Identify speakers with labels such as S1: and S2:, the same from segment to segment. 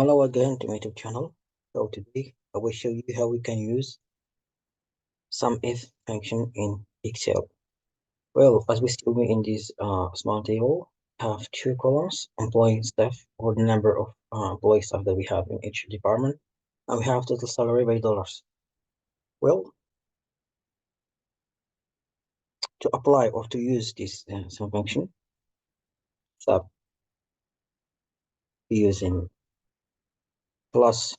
S1: Hello again to my YouTube channel. So today I will show you how we can use some if function in Excel. Well, as we see in this small table, we have two columns, employee staff, or the number of employee staff that we have in each department, and we have total salary by dollars. Well, to apply or to use this sum function, stop using plus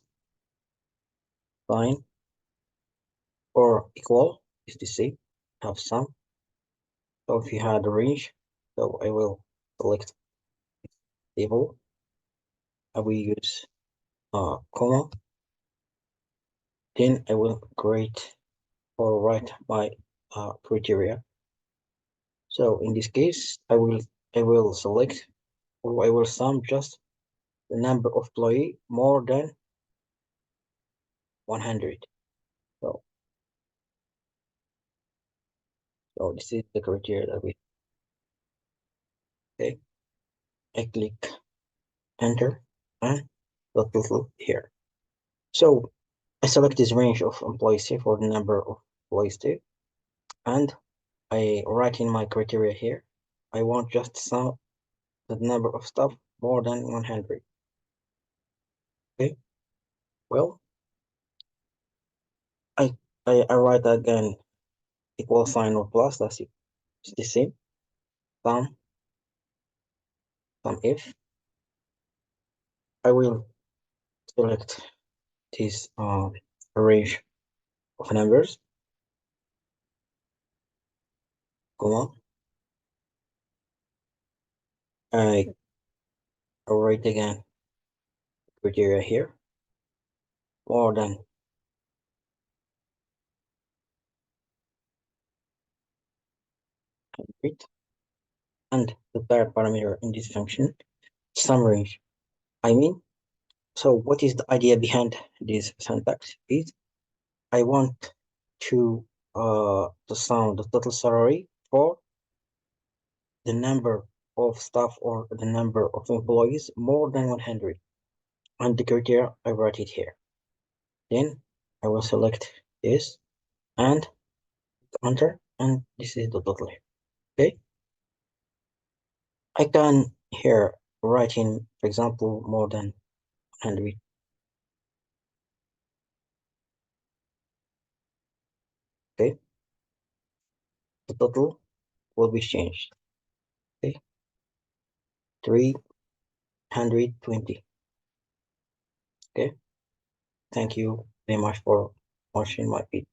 S1: sign or equal is the same, have sum. So if you had a range, so I will select table. I will use comma. Then I will create or write my criteria. So in this case, I will select or I will sum just the number of employee more than 100. So so this is the criteria that we okay. I click enter and the total here. So I select this range of employees here for the number of employees too, and I write in my criteria here. I want just sum the number of staff more than 100. Okay. Well, I I write again equal sign or plus, that's it. It's the same. Sum, sum if. I will select this range of numbers, comma. I write again criteria here, more than 100, and the third parameter in this function, sum range. I mean, so what is the idea behind this syntax is I want to sum the total salary for the number of staff or the number of employees more than 100, and the criteria I write it here. Then I will select this and enter, and this is the total here. Okay, I can here write in, for example, more than 100. Okay, the total will be changed. Okay, 320. Okay, thank you very much for watching my video.